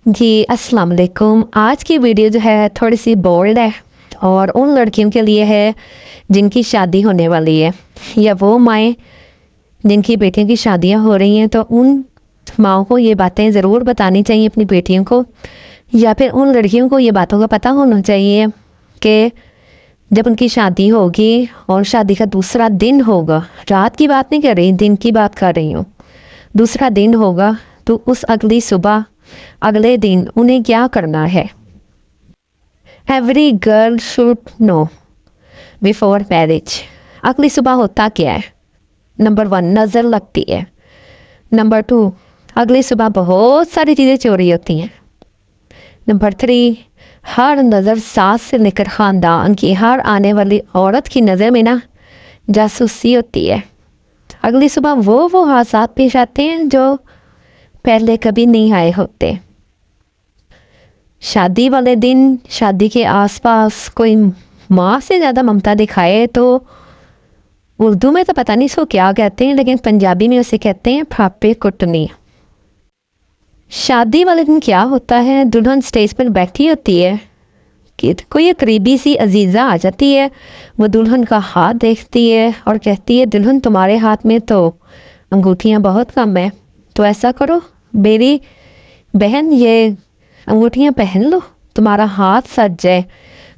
जी अस्सलाम वालेकुम। आज की वीडियो जो है थोड़ी सी बोल्ड है और उन लड़कियों के लिए है जिनकी शादी होने वाली है, या वो माएँ जिनकी बेटियों की शादियां हो रही हैं। तो उन माओं को ये बातें ज़रूर बतानी चाहिए अपनी बेटियों को, या फिर उन लड़कियों को ये बातों का पता होना चाहिए कि जब उनकी शादी होगी और शादी का दूसरा दिन होगा, रात की बात नहीं कर रही, दिन की बात कर रही हूँ, दूसरा दिन होगा, तो उस अगली सुबह अगले दिन उन्हें क्या करना है। Every girl should know before marriage. अगली सुबह होता क्या है? नंबर 1, नज़र लगती है। नंबर 2, अगली सुबह बहुत सारी चीज़ें चोरी होती हैं। नंबर 3, हर नज़र सास से लेकर ख़ानदान की हर आने वाली औरत की नज़र में ना जासूसी होती है। अगली सुबह वो हादसात पेश आते हैं जो पहले कभी नहीं आए होते। शादी वाले दिन शादी के आसपास कोई माँ से ज़्यादा ममता दिखाए तो उर्दू में तो पता नहीं इसको क्या कहते हैं, लेकिन पंजाबी में उसे कहते हैं फापे कुटनी। शादी वाले दिन क्या होता है, दुल्हन स्टेज पर बैठी होती है कि कोई एक करीबी सी अजीज़ा आ जाती है, वो दुल्हन का हाथ देखती है और कहती है दुल्हन तुम्हारे हाथ में तो अंगूठियाँ बहुत कम है, तो ऐसा करो मेरी बहन ये अंगूठियाँ पहन लो, तुम्हारा हाथ सज जाए,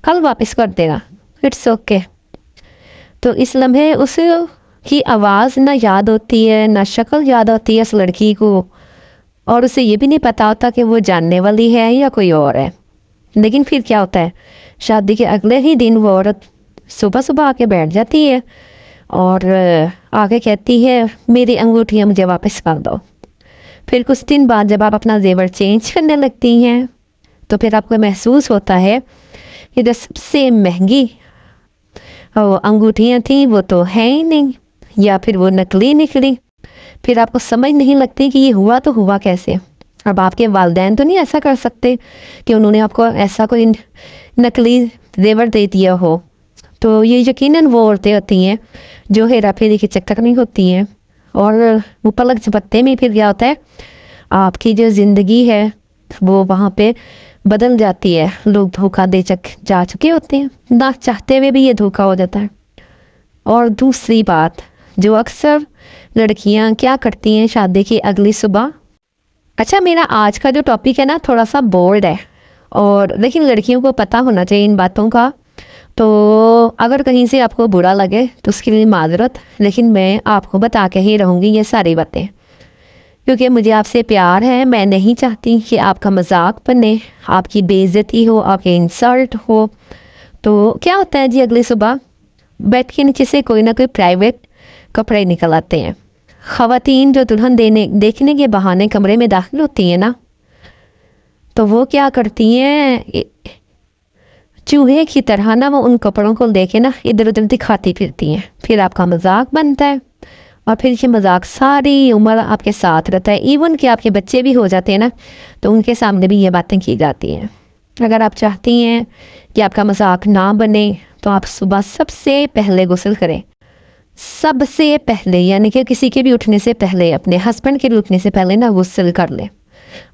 कल वापस कर देना, इट्स ओके। तो इस लम्हे उस की आवाज़ ना याद होती है, ना शक्ल याद होती है उस लड़की को, और उसे ये भी नहीं पता होता कि वो जानने वाली है या कोई और है। लेकिन फिर क्या होता है, शादी के अगले ही दिन वो औरत सुबह सुबह आके बैठ जाती है और आके कहती है मेरी अंगूठियाँ मुझे वापस कर दो। फिर कुछ दिन बाद जब आप अपना जेवर चेंज करने लगती हैं तो फिर आपको महसूस होता है कि जो सबसे महंगी अंगूठियाँ थी वो तो है ही नहीं, या फिर वो नकली निकली। फिर आपको समझ नहीं लगती कि ये हुआ तो हुआ कैसे। अब आपके वालिदैन तो नहीं ऐसा कर सकते कि उन्होंने आपको ऐसा कोई नकली जेवर दे दिया हो। तो ये यकीनन वो औरतें होती हैं जो हेरा फेरी के चक्कर में होती हैं, और वो पलक झपकते में फिर क्या होता है, आपकी जो ज़िंदगी है वो वहाँ पे बदल जाती है। लोग धोखा दे जा चुके होते हैं, ना चाहते हुए भी ये धोखा हो जाता है। और दूसरी बात जो अक्सर लड़कियां क्या करती हैं शादी की अगली सुबह। अच्छा, मेरा आज का जो टॉपिक है ना थोड़ा सा बोल्ड है, और लेकिन लड़कियों को पता होना चाहिए इन बातों का। तो अगर कहीं से आपको बुरा लगे तो उसके लिए माजरत, लेकिन मैं आपको बता के ही रहूँगी ये सारी बातें, क्योंकि मुझे आपसे प्यार है। मैं नहीं चाहती कि आपका मजाक बने, आपकी बेइज्जती हो, आपके इंसल्ट हो। तो क्या होता है जी, अगली सुबह बेड के नीचे से कोई ना कोई प्राइवेट कपड़े निकल आते हैं। ख़वातीन जो दुल्हन देखने के बहाने कमरे में दाखिल होती हैं ना, तो वो क्या करती हैं, चूहे की तरह ना वो उन कपड़ों को लेके ना इधर उधर दिखाती फिरती हैं। फिर आपका मजाक बनता है और फिर ये मजाक सारी उम्र आपके साथ रहता है। इवन कि आपके बच्चे भी हो जाते हैं ना, तो उनके सामने भी ये बातें की जाती हैं। अगर आप चाहती हैं कि आपका मजाक ना बने तो आप सुबह सबसे पहले गुस्ल करें, सबसे पहले, यानी कि किसी के भी उठने से पहले, अपने हस्बैंड के भी उठने से पहले ना गुस्ल कर लें।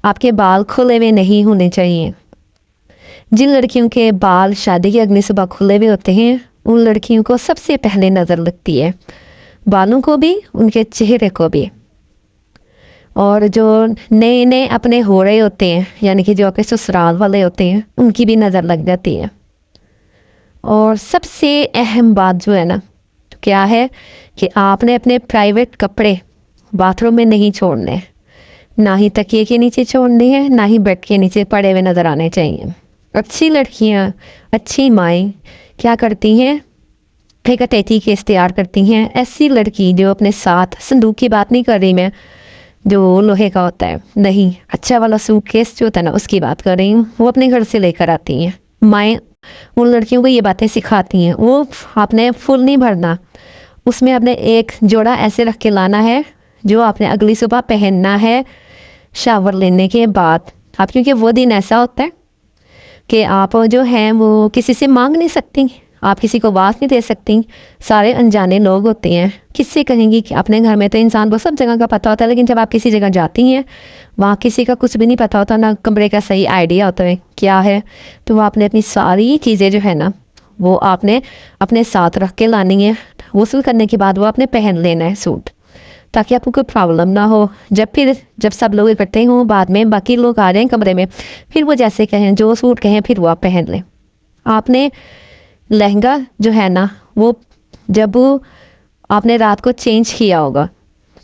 आपके बाल खुले हुए नहीं होने चाहिए। जिन लड़कियों के बाल शादी की अगली सुबह खुले हुए होते हैं उन लड़कियों को सबसे पहले नज़र लगती है, बालों को भी, उनके चेहरे को भी। और जो नए नए अपने हो रहे होते हैं, यानी कि जो आपके ससुराल वाले होते हैं, उनकी भी नज़र लग जाती है। और सबसे अहम बात जो है ना, तो क्या है कि आपने अपने प्राइवेट कपड़े बाथरूम में नहीं छोड़ने, ना ही तकिए के नीचे छोड़ने हैं, ना ही बेड के नीचे पड़े हुए नज़र आने चाहिए। अच्छी लड़कियां, अच्छी माएँ क्या करती हैं, एक अटैची केस तैयार करती हैं। ऐसी लड़की जो अपने साथ, संदूक की बात नहीं कर रही मैं जो लोहे का होता है, नहीं, अच्छा वाला सूटकेस जो होता है ना उसकी बात कर रही हूँ, वो अपने घर से लेकर आती हैं। माएँ उन लड़कियों को ये बातें सिखाती हैं। वो आपने फुल नहीं भरना, उसमें आपने एक जोड़ा ऐसे रख के लाना है जो आपने अगली सुबह पहनना है शावर लेने के बाद। आप, क्योंकि वो दिन ऐसा होता है कि आप जो हैं वो किसी से मांग नहीं सकती, आप किसी को आवाज़ नहीं दे सकती, सारे अनजाने लोग होते हैं, किससे कहेंगी कि अपने घर में तो इंसान को सब जगह का पता होता है, लेकिन जब आप किसी जगह जाती हैं वहाँ किसी का कुछ भी नहीं पता होता, ना कमरे का सही आइडिया होता है क्या है, तो वो आपने अपनी सारी चीज़ें जो है ना वो आपने अपने साथ रख के लानी है। वसूल करने के बाद वो आपने पहन लेना है सूट, ताकि आपको कोई प्रॉब्लम ना हो। जब सब लोग इकट्ठे हों, बाद में बाकी लोग आ जाएं कमरे में, फिर वो जैसे कहें, जो सूट कहें, फिर वो आप पहन लें। आपने लहंगा जो है ना वो जब आपने रात को चेंज किया होगा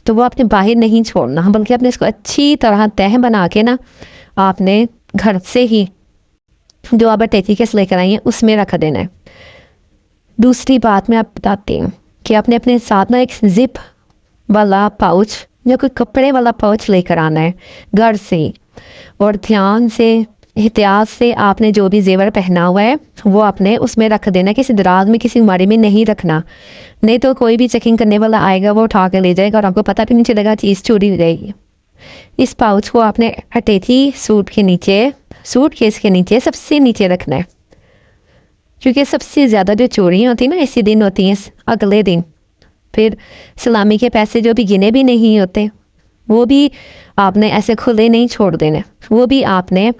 तो वो आपने बाहर नहीं छोड़ना, बल्कि आपने इसको अच्छी तरह तह बना के ना आपने घर से ही जो आप अटैची केस लेकर आई हैं उसमें रख देना है। दूसरी बात मैं आप बताती हूँ कि आपने अपने साथ ना एक जिप वाला पाउच या कोई कपड़े वाला पाउच लेकर आना है घर से, और ध्यान से एहतियात से आपने जो भी जेवर पहना हुआ है वो आपने उसमें रख देना है, किसी दराज में किसी अलमारी में नहीं रखना, नहीं तो कोई भी चेकिंग करने वाला आएगा वो उठा के ले जाएगा और आपको पता भी नहीं चलेगा, चीज़ चोरी हो जाएगी। इस पाउच को आपने अटैची सूट के नीचे, सूट केस के नीचे सबसे नीचे रखना है, क्योंकि सबसे ज़्यादा जो चोरियाँ होती हैं ना इसी दिन होती हैं, अगले दिन। फिर सलामी के पैसे जो भी गिने भी नहीं होते वो भी आपने ऐसे खुले नहीं छोड़ देने, वो भी आपने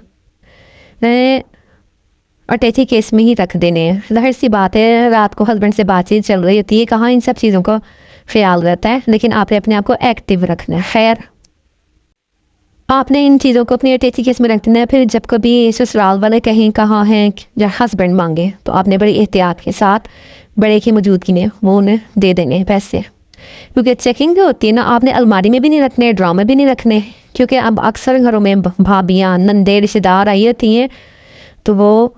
अटैची केस में ही रख देने हैं। ज़ाहिर सी बात है रात को हस्बैंड से बातचीत चल रही होती है, कहाँ इन सब चीज़ों का ख्याल रहता है, लेकिन आपने अपने आप को एक्टिव रखना है। खैर, आपने इन चीज़ों को अपनी अटैची केस में रख देना है। फिर जब कभी ससुराल वाले कहीं कहाँ हैं या हस्बैंड मांगे तो आपने बड़ी एहतियात के साथ बड़े की मौजूदगी में वो उन्हें दे देने पैसे, क्योंकि चेकिंग जो होती है ना आपने अलमारी में भी नहीं रखने, ड्रॉ में भी नहीं रखने, क्योंकि अब अक्सर घरों में भाभियाँ नंदे रिश्तेदार आई होती हैं तो वो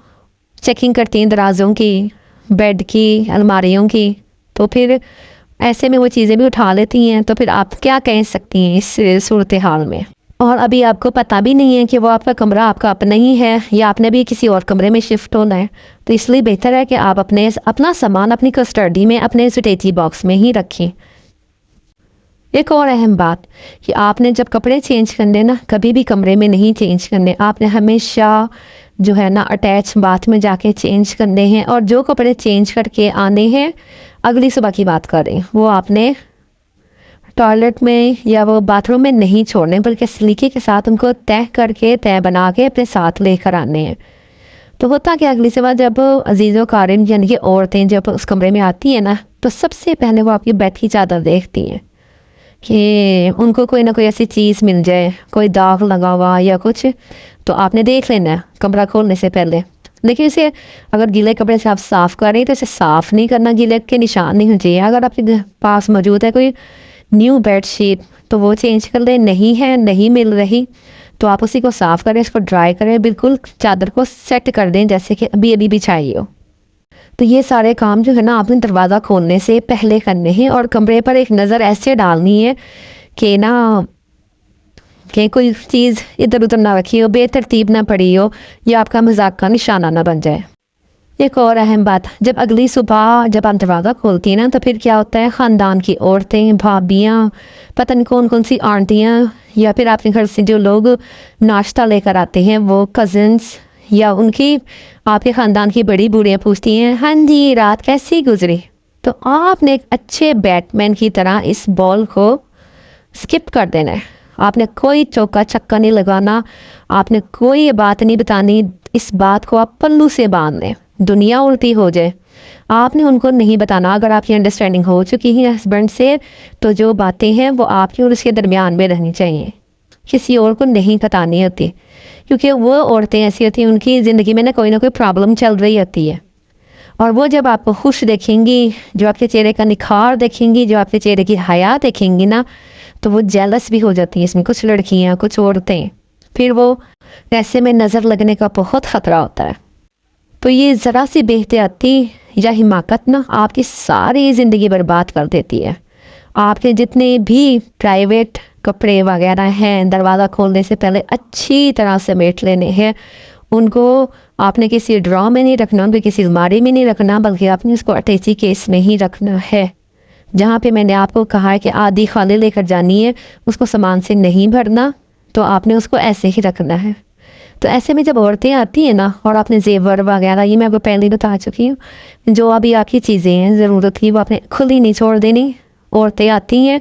चेकिंग करती हैं दराजों की, बेड की, अलमारियों की, तो फिर ऐसे में वो चीज़ें भी उठा लेती हैं। तो फिर आप क्या कह सकती हैं इस सूरत हाल में? और अभी आपको पता भी नहीं है कि वो आपका कमरा आपका अपना ही है या आपने भी किसी और कमरे में शिफ्ट होना है, तो इसलिए बेहतर है कि आप अपना सामान अपनी कस्टडी में अपने स्टेटी बॉक्स में ही रखें। एक और अहम बात कि आपने जब कपड़े चेंज करने ना कभी भी कमरे में नहीं चेंज करने, आपने हमेशा जो है ना अटैच बाथ में जाके चेंज करने हैं, और जो कपड़े चेंज करके आने हैं अगली सुबह की बात करें वो आपने टॉयलेट में या वो बाथरूम में नहीं छोड़ने, बल्कि सलीके के साथ उनको तय करके तय बना के अपने साथ लेकर आने हैं। तो होता कि अगली सुबह जब अजीज़ों कारिन यानी कि औरतें जब उस कमरे में आती हैं ना तो सबसे पहले वो आपकी बेड की चादर देखती हैं कि उनको कोई ना कोई ऐसी चीज़ मिल जाए, कोई दाग लगा हुआ या कुछ, तो आपने देख लेना है कमरा खोलने से पहले। लेकिन इसे अगर गीले कपड़े से आप साफ़ कर रहे हैं तो इसे साफ़ नहीं करना, गीले के निशान नहीं होने चाहिए। अगर आपके पास मौजूद है कोई न्यू बेड शीट तो वो चेंज कर ले, नहीं है नहीं मिल रही तो आप उसी को साफ़ करें, इसको ड्राई करें, बिल्कुल चादर को सेट कर दें जैसे कि अभी अभी बिछाई हो। तो ये सारे काम जो है ना आपने दरवाज़ा खोलने से पहले करने हैं, और कमरे पर एक नज़र ऐसे डालनी है कि ना कि कोई चीज़ इधर उधर ना रखी हो, बेतरतीब ना पड़ी हो, या आपका मजाक का निशाना ना बन जाए। एक और अहम बात, जब अगली सुबह जब आप दरवाज़ा खोलती हैं ना तो फिर क्या होता है, ख़ानदान की औरतें, भाभियाँ, पता नहीं कौन कौन सी आंटियाँ, या फिर आपके घर से जो लोग नाश्ता लेकर आते हैं वो कज़न्स या उनकी आपके ख़ानदान की बड़ी बूढ़ियाँ पूछती हैं, हाँ जी रात कैसी गुजरी। तो आपने एक अच्छे बैटमैन की तरह इस बॉल को स्किप कर देना है। आपने कोई चौका छक्का नहीं लगाना, आपने कोई बात नहीं बतानी, इस बात को आप पल्लू से बांध लें, दुनिया उल्टी हो जाए आपने उनको नहीं बताना। अगर आपकी अंडरस्टैंडिंग हो चुकी है हस्बैंड से तो जो बातें हैं वो आपकी और उसके दरमियान में रहनी चाहिए, किसी और को नहीं बतानी होती, क्योंकि वो औरतें ऐसी होती हैं उनकी ज़िंदगी में ना कोई प्रॉब्लम चल रही होती है, और वो जब आपको खुश देखेंगी, जो आपके चेहरे का निखार देखेंगी, जो आपके चेहरे की हया देखेंगी ना तो वो जेलस भी हो जाती हैं। इसमें कुछ लड़कियाँ, कुछ औरतें, फिर वो ऐसे में नज़र लगने का बहुत ख़तरा होता है। तो ये ज़रा सी बेहतियाती या हिमाकत ना आपकी सारी ज़िंदगी बर्बाद कर देती है। आपके जितने भी प्राइवेट कपड़े वगैरह हैं दरवाज़ा खोलने से पहले अच्छी तरह समेट लेने हैं, उनको आपने किसी ड्रॉ में नहीं रखना, उनको किसी अलमारी में नहीं रखना, बल्कि आपने उसको अटैची केस में ही रखना है। जहाँ पे मैंने आपको कहा है कि आधी खाली लेकर जानी है, उसको सामान से नहीं भरना, तो आपने उसको ऐसे ही रखना है। तो ऐसे में जब औरतें आती हैं ना, और आपने जेवर वगैरह, ये मैं आपको पहले ही बता चुकी हूँ, जो अभी आपकी चीज़ें हैं ज़रूरत की, वो आपने खुली नहीं छोड़ देनी। औरतें आती हैं,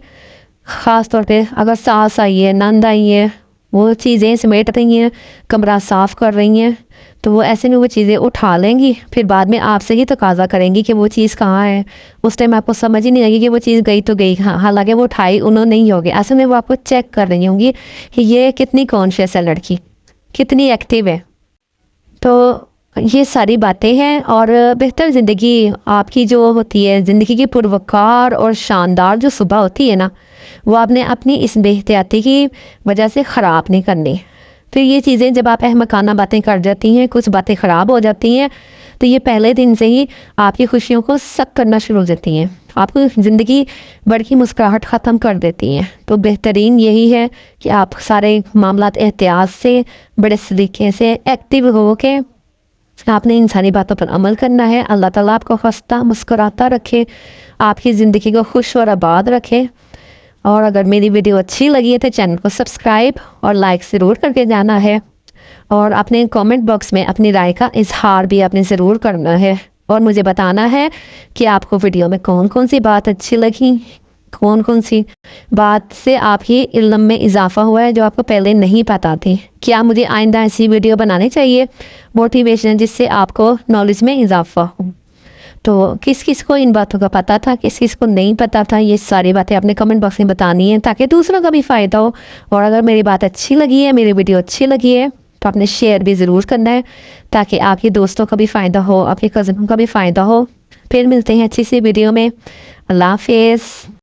ख़ास तौर पे अगर सास आई है, नंद आई है, वो चीज़ें समेट रही हैं, कमरा साफ़ कर रही हैं, तो वो ऐसे में वो चीज़ें उठा लेंगी, फिर बाद में आपसे ही तकाजा करेंगी कि वो चीज़ कहाँ है। उस टाइम आपको समझ ही नहीं आएगी कि वो चीज़ गई तो गई, हाँ, हालांकि वो उठाई उन्होंने नहीं होगी। ऐसे में वो आपको चेक कर रही होंगी कि ये कितनी कॉन्शियस है लड़की, कितनी एक्टिव है। तो ये सारी बातें हैं। और बेहतर ज़िंदगी आपकी जो होती है, ज़िंदगी की पुरवकार और शानदार जो सुबह होती है ना, वो आपने अपनी इस बेहतियाती की वजह से ख़राब नहीं करनी। फिर ये चीज़ें जब आप अहमकाना बातें कर जाती हैं, कुछ बातें ख़राब हो जाती हैं, तो ये पहले दिन से ही आपकी खुशियों को सक करना शुरू हो जाती हैं, आपको ज़िंदगी बड़ी मुस्कुराहट ख़त्म कर देती हैं। तो बेहतरीन यही है कि आप सारे मामलात एहतियात से, बड़े सलीके से, एक्टिव हो के आपने इन सारी बातों पर अमल करना है। अल्लाह ताला आपको हंसता मुस्कुराता रखे, आपकी ज़िंदगी को खुश और आबाद रखे। और अगर मेरी वीडियो अच्छी लगी है तो चैनल को सब्सक्राइब और लाइक ज़रूर करके जाना है। और अपने कमेंट बॉक्स में अपनी राय का इजहार भी आपने ज़रूर करना है, और मुझे बताना है कि आपको वीडियो में कौन कौन सी बात अच्छी लगी, कौन कौन सी बात से आपकी इल्म में इजाफा हुआ है जो आपको पहले नहीं पता थी। क्या मुझे आइंदा ऐसी वीडियो बनानी चाहिए मोटिवेशन, जिससे आपको नॉलेज में इजाफा हो। तो किस किस को इन बातों का पता था, किस किस को नहीं पता था, ये सारी बातें आपने कमेंट बॉक्स में बतानी है, ताकि दूसरों का भी फ़ायदा हो। और अगर मेरी बात अच्छी लगी है, मेरी वीडियो अच्छी लगी है, तो आपने शेयर भी ज़रूर करना है, ताकि आपके दोस्तों का भी फ़ायदा हो, आपके कज़नों का भी फ़ायदा हो। फिर मिलते हैं अच्छी सी वीडियो में। अल्लाह हाफिज़।